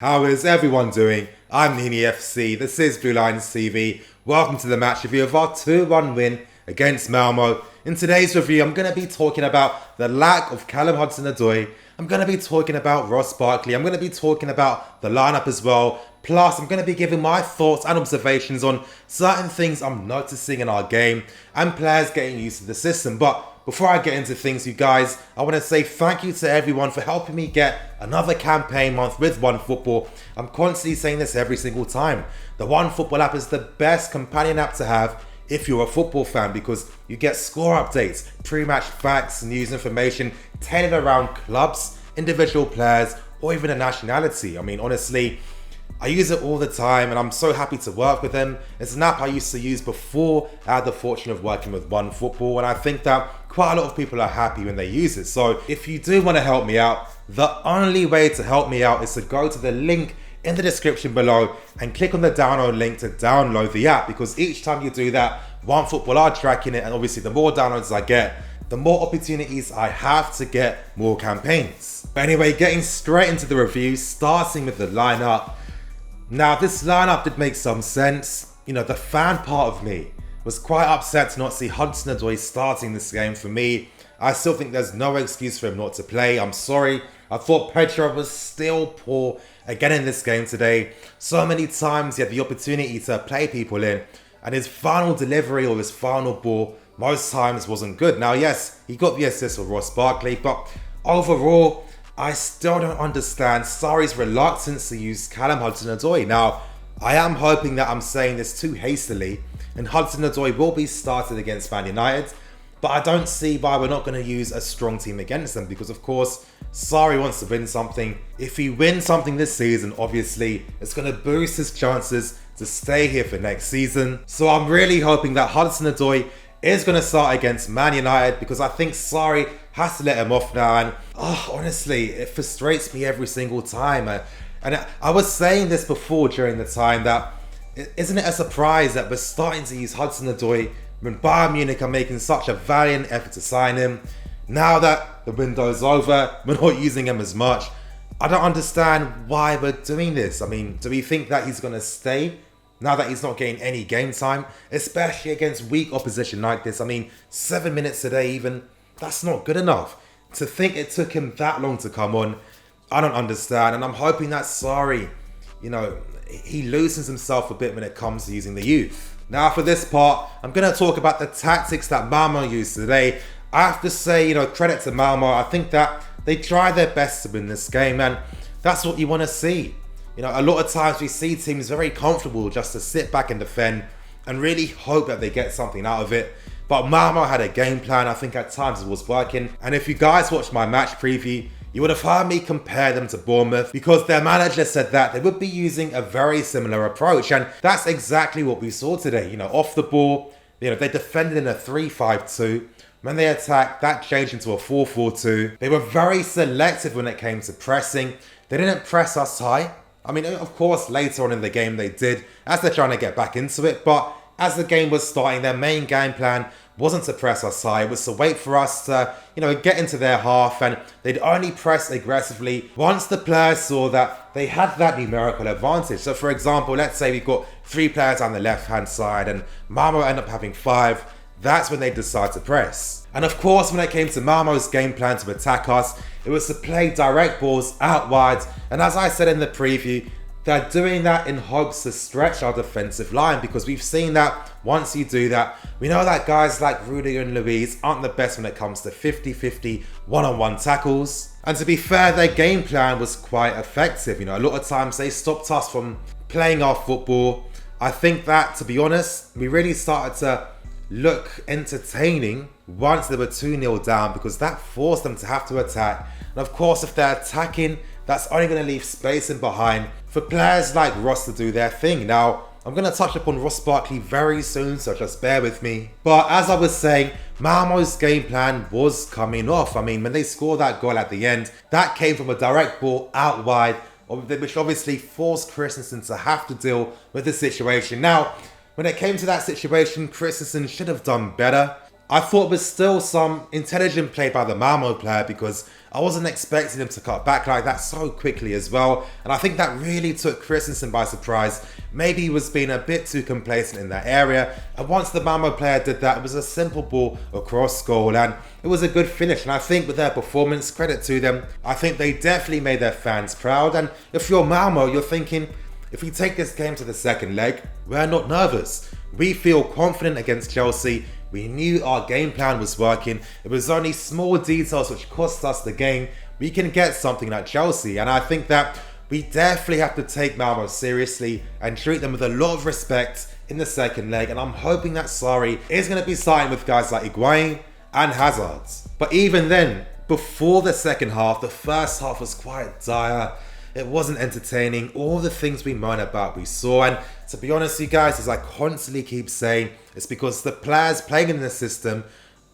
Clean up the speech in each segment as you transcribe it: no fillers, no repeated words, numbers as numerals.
How is everyone doing? I'm Nini FC, this is Blue Lions TV. Welcome to the match review of our 2-1 win against Malmo. In today's review, I'm going to be talking about the lack of Callum Hudson-Odoi. I'm going to be talking about Ross Barkley. I'm going to be talking about the lineup as well. Plus, I'm going to be giving my thoughts and observations on certain things I'm noticing in our game and players getting used to the system. But before I get into things, you guys, I want to say thank you to everyone for helping me get another campaign month with OneFootball. I'm constantly saying this every single time. The OneFootball app is the best companion app to have if you're a football fan, because you get score updates, pre-match facts, news, information tailored around clubs, individual players, or even a nationality. I mean, honestly, I use it all the time and I'm so happy to work with them. It's an app I used to use before I had the fortune of working with OneFootball, and I think that quite a lot of people are happy when they use it. So if you do want to help me out, the only way to help me out is to go to the link in the description below and click on the download link to download the app, because each time you do that, OneFootball are tracking it, and obviously the more downloads I get, the more opportunities I have to get more campaigns. But anyway, getting straight into the review, starting with the lineup. Now, this lineup did make some sense. You know, the fan part of me was quite upset to not see Hudson-Odoi starting this game. For me, I still think there's no excuse for him not to play. I'm sorry. I thought Pedro was still poor again in this game today. So many times he had the opportunity to play people in, and his final delivery or his final ball most times wasn't good. Now, yes, he got the assist for Ross Barkley, but overall, I still don't understand SARRI's reluctance to use Callum Hudson-Odoi. Now, I am hoping that I'm saying this too hastily and Hudson-Odoi will be started against Man United, but I don't see why we're not going to use a strong team against them, because of course SARRI wants to win something. If he wins something this season, obviously it's going to boost his chances to stay here for next season. So I'm really hoping that Hudson-Odoi is going to start against Man United, because I think SARRI has to let him off now, and honestly, it frustrates me every single time. And I was saying this before during the time that, isn't it a surprise that we're starting to use Hudson-Odoi when Bayern Munich are making such a valiant effort to sign him? Now that the window's over, we're not using him as much. I don't understand why we're doing this. I mean, do we think that he's going to stay now that he's not getting any game time, especially against weak opposition like this? I mean, 7 minutes today even, that's not good enough. To think it took him that long to come on, I don't understand. And I'm hoping that SARRI, you know, he loosens himself a bit when it comes to using the youth. Now for this part, I'm going to talk about the tactics that Malmo used today. I have to say, you know, credit to Malmo. I think that they tried their best to win this game, and that's what you want to see. You know, a lot of times we see teams very comfortable just to sit back and defend and really hope that they get something out of it. But Malmo had a game plan. I think at times it was working. And if you guys watched my match preview, you would have heard me compare them to Bournemouth, because their manager said that they would be using a very similar approach. And that's exactly what we saw today. You know, off the ball, you know, they defended in a 3-5-2. When they attacked, that changed into a 4-4-2. They were very selective when it came to pressing. They didn't press us high. I mean, of course, later on in the game they did, as they're trying to get back into it. But as the game was starting, their main game plan wasn't to press us high. It was to wait for us to, you know, get into their half, and they'd only press aggressively once the players saw that they had that numerical advantage. So for example, let's say we've got 3 players on the left-hand side and Malmo end up having 5. That's when they decide to press. And of course, when it came to Malmo's game plan to attack us, it was to play direct balls out wide. And as I said in the preview, they're doing that in hopes to stretch our defensive line, because we've seen that once you do that, we know that guys like Rudiger and Luiz aren't the best when it comes to 50-50 one-on-one tackles. And to be fair, their game plan was quite effective. You know, a lot of times they stopped us from playing our football. I think that, to be honest, we really started to look entertaining once they were 2-0 down, because that forced them to have to attack. And of course, if they're attacking, that's only going to leave space in behind for players like Ross to do their thing. Now, I'm going to touch upon Ross Barkley very soon, so just bear with me. But as I was saying, Malmo's game plan was coming off. I mean, when they scored that goal at the end, that came from a direct ball out wide, which obviously forced Christensen to have to deal with the situation. Now, when it came to that situation, Christensen should have done better. I thought it was still some intelligent play by the Malmo player because I wasn't expecting him to cut back like that so quickly as well. And I think that really took Christensen by surprise. Maybe he was being a bit too complacent in that area. And once the Malmo player did that, it was a simple ball across goal and it was a good finish. And I think with their performance, credit to them, I think they definitely made their fans proud. And if you're Malmo, you're thinking, if we take this game to the second leg, we're not nervous. We feel confident against Chelsea. We knew our game plan was working. It was only small details which cost us the game. We can get something like Chelsea. And I think that we definitely have to take Malmo seriously and treat them with a lot of respect in the second leg. And I'm hoping that SARRI is going to be starting with guys like Higuain and Hazard. But even then, before the second half, the first half was quite dire. It wasn't entertaining. All the things we moan about, we saw. And to be honest, you guys, as I constantly keep saying, it's because the players playing in the system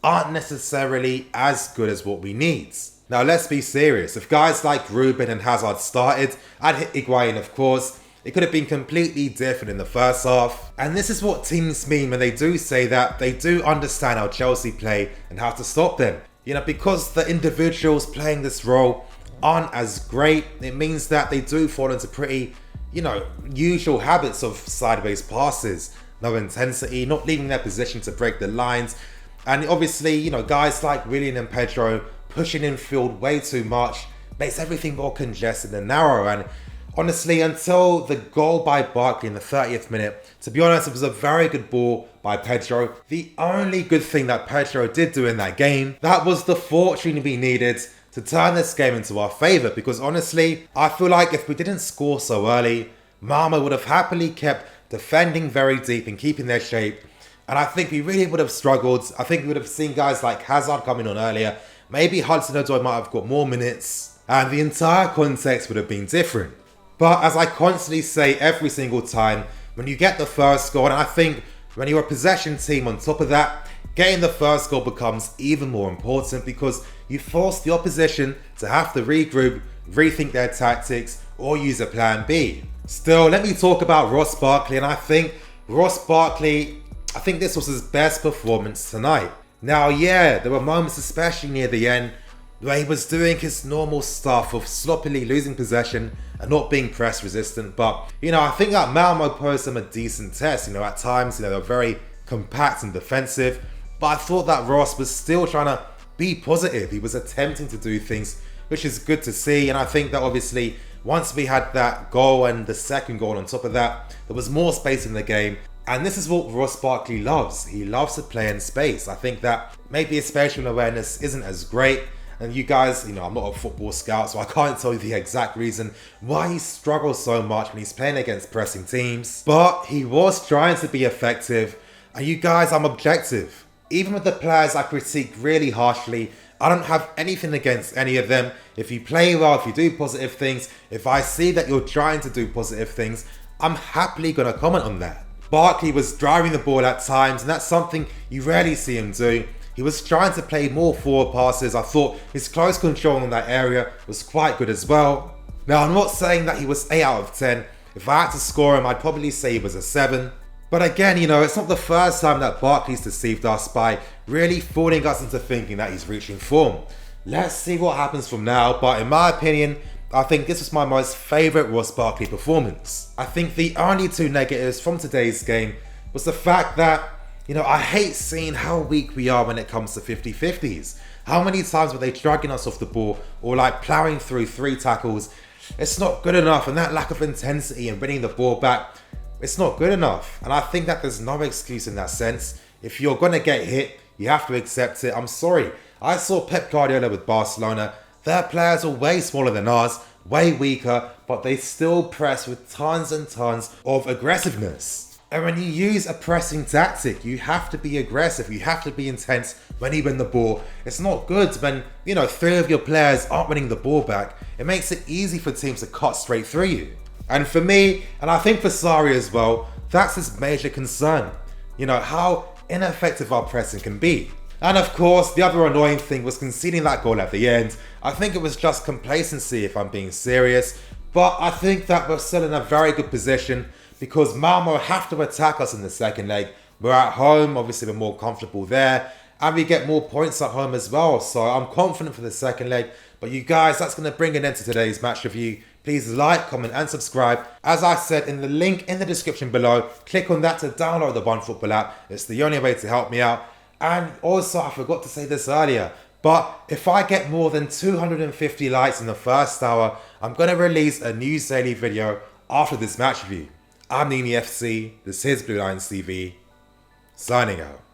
aren't necessarily as good as what we need. Now, let's be serious. If guys like Ruben and Hazard started, I'd hit Higuain, of course. It could have been completely different in the first half. And this is what teams mean when they do say that they do understand how Chelsea play and how to stop them. You know, because the individuals playing this role aren't as great, it means that they do fall into pretty, usual habits of sideways passes, no intensity, not leaving their position to break the lines. And obviously, guys like Willian and Pedro pushing in field way too much makes everything more congested and narrow. And honestly, until the goal by Barkley in the 30th minute, to be honest, it was a very good ball by Pedro. The only good thing that Pedro did do in that game, that was the fortune we needed to turn this game into our favour, because honestly, I feel like if we didn't score so early, Malmo would have happily kept defending very deep and keeping their shape. And I think we really would have struggled. I think we would have seen guys like Hazard coming on earlier. Maybe HUDSON might have got more minutes, and the entire context would have been different. But as I constantly say every single time, when you get the first goal, and I think when you're a possession team on top of that, getting the first goal becomes even more important because you force the opposition to have to regroup, rethink their tactics, or use a plan B. Still, let me talk about Ross Barkley, and I think this was his best performance tonight. Now, yeah, there were moments, especially near the end, where he was doing his normal stuff of sloppily losing possession and not being press resistant. But, I think that Malmo posed him a decent test. At times, they were very compact and defensive. But I thought that Ross was still trying to be positive. He was attempting to do things, which is good to see. And I think that obviously, once we had that goal and the second goal on top of that, there was more space in the game. And this is what Ross Barkley loves. He loves to play in space. I think that maybe his spatial awareness isn't as great. And you guys, I'm not a football scout, so I can't tell you the exact reason why he struggles so much when he's playing against pressing teams. But he was trying to be effective. And you guys, I'm objective. Even with the players I critique really harshly, I don't have anything against any of them. If you play well, if you do positive things, if I see that you're trying to do positive things, I'm happily going to comment on that. Barkley was driving the ball at times, and that's something you rarely see him do. He was trying to play more forward passes. I thought his close control in that area was quite good as well. Now, I'm not saying that he was 8 out of 10. If I had to score him, I'd probably say he was a 7. But again, it's not the first time that Barkley's deceived us by really fooling us into thinking that he's reaching form. Let's see what happens from now, but in my opinion, I think this was my most favourite Ross Barkley performance. I think the only two negatives from today's game was the fact that, I hate seeing how weak we are when it comes to 50-50s. How many times were they dragging us off the ball or ploughing through 3 tackles? It's not good enough, and that lack of intensity and winning the ball back, it's not good enough. And I think that there's no excuse in that sense. If you're going to get hit, you have to accept it. I'm sorry. I saw Pep Guardiola with Barcelona. Their players are way smaller than ours, way weaker, but they still press with tons and tons of aggressiveness. And when you use a pressing tactic, you have to be aggressive. You have to be intense when you win the ball. It's not good when, 3 of your players aren't winning the ball back. It makes it easy for teams to cut straight through you. And for me, and I think for SARRI as well, that's his major concern. How ineffective our pressing can be. And of course, the other annoying thing was conceding that goal at the end. I think it was just complacency, if I'm being serious. But I think that we're still in a very good position because Malmo have to attack us in the second leg. We're at home, obviously we're more comfortable there. and we get more points at home as well. So I'm confident for the second leg. But you guys, that's going to bring an end to today's match review. Please like, comment and subscribe. As I said in the link in the description below, click on that to download the OneFootball app. It's the only way to help me out. And also, I forgot to say this earlier, but if I get more than 250 likes in the first hour, I'm going to release a new daily video after this match review. I'm Nini FC, this is Blue Lions TV, signing out.